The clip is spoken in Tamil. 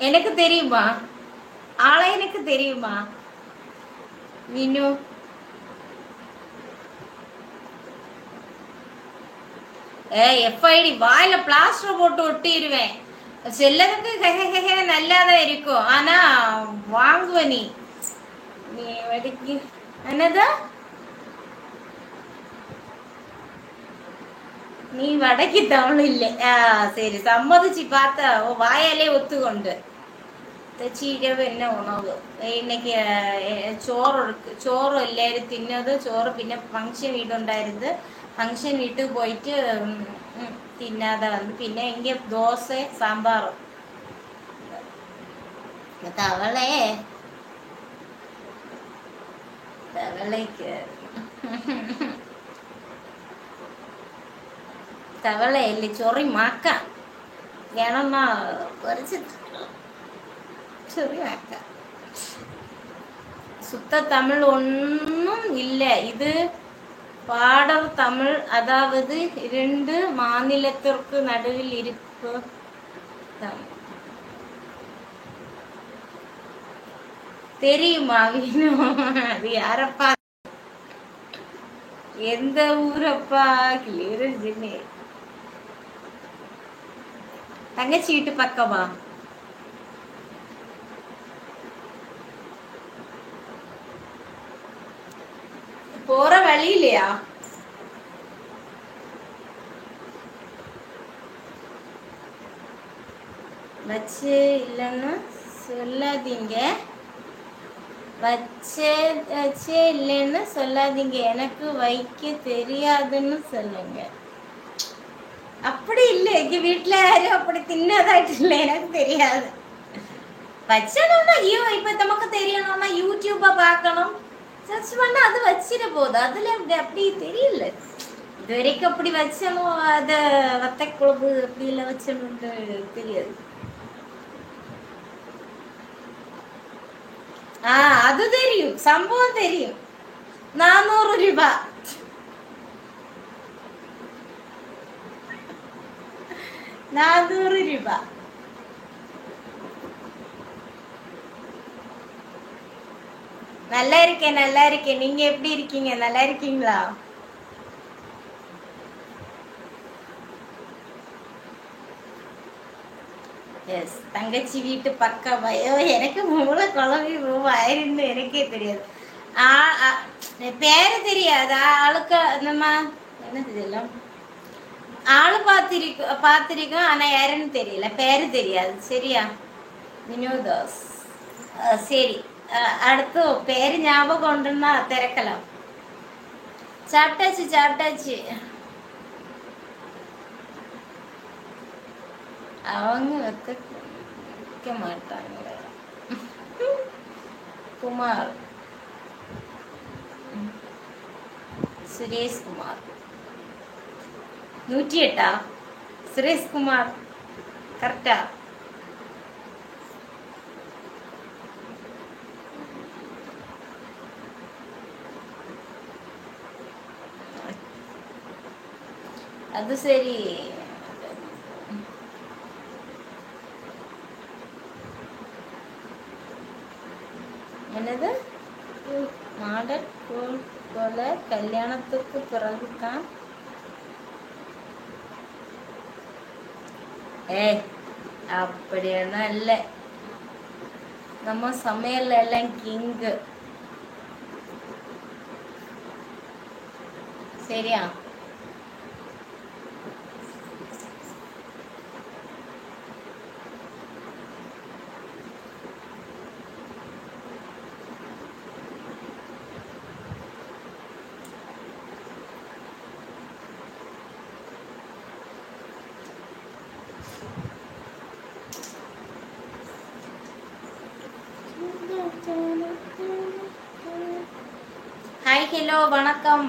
எனக்கு தெரியுமா? ஆளை எனக்கு தெரியுமா? வினு எஃப்ஐடி வாயில பிளாஸ்டர் போட்டு ஒட்டிடுவேன். செல்லதுக்கு நல்லாதான் இருக்கும். ஆனா வாங்குவ நீ நீ வடிக்கு என்னதா நீ வடக்கு தமிழ் இல்லை. சரி சம்மதிச்சு பார்த்தா வாயாலே ஒத்துக்கொண்டு ചീരവ് തന്നെ ഉണവ് இன்னைக்கு ചോറ് ചോറ് എല്ലാവരും തിന്നത് ചോറ് പിന്നെ ഫംഗ്ഷൻ വീടുണ്ടായിരുന്നു ഫംഗ്ഷൻ വീട്ടിൽ പോയിട്ട് തിന്നാതെ വന്നു പിന്നെ എങ്കിൽ ദോശ സാമ്പാറും തവളെ തവളയ്ക്ക് തവളയല്ലേ ചൊറി മാക്കാം വേണമെന്നാ കുറച്ച് ചെറിയാക്ക சுத்த தமிழ் ஒன்றும் இல்லை. இது பாடல் தமிழ், அதாவது இரண்டு மாநிலத்திற்கு நடுவில் இருப்பு தமிழ். தெரியுமா வினு? அது யாரப்பா? எந்த ஊரப்பா? கிளியரஞ்சினே தங்கச்சி வீட்டு பக்கமா? போற வழி இல்லையா? வச்சு இல்லைன்னு சொல்லாதீங்க. வச்சே இல்லைன்னு சொல்லாதீங்க. எனக்கு வைக்க தெரியாதுன்னு சொல்லுங்க. அப்படி இல்லை, எங்க வீட்டுல யாரும் அப்படி தின்னதாட்டு இல்லை. எனக்கு தெரியாது. வச்சணும்னா ஐயோ இப்ப நமக்கு தெரியணும்னா யூடியூப்ப பார்க்கணும், சர்ச் பண்ணா அது வச்சிட போகுது. அதுல அப்படி தெரியல. இது வரைக்கும் அப்படி வச்சணும், அத வத்த குழம்பு அப்படி எல்லாம் வச்சணும்னு தெரியாது. அது தெரியும், சம்பவம் தெரியும். 400 ரூபாய். நல்லா இருக்கேன், நல்லா இருக்கேன். நீங்க எப்படி இருக்கீங்க? நல்லா இருக்கீங்களா? எஸ், தங்கச்சி வீட்டு பக்கம். எனக்கு மூளை குழம்பி ஆயிருந்து எனக்கே தெரியாது. பேரு தெரியாது. ஆளுக்கு நம்ம என்ன தெரியலாம், ஆளு பார்த்திருக்கோம். ஆனா யாருன்னு தெரியல, பேரு தெரியாது. சரியா வினோதாஸ்? சரி, அடுத்து பேரு ஞாபகம் உண்டுன்னா திறக்கலாம். சாப்பிட்டாச்சு. அவங்க வைக்க மாட்டாங்க. குமார், சுரேஷ்குமார் 108. சுரேஷ்குமார் கரெக்டா? அது சரி. என்னது மாடல் போல கல்யாணத்துக்கு பிறகுதான்? அப்படியெல்லாம் இல்லை. நம்ம சமையல் எல்லாம் கிங்கு. சரியா? ஹாய், ஹலோ, வணக்கம்.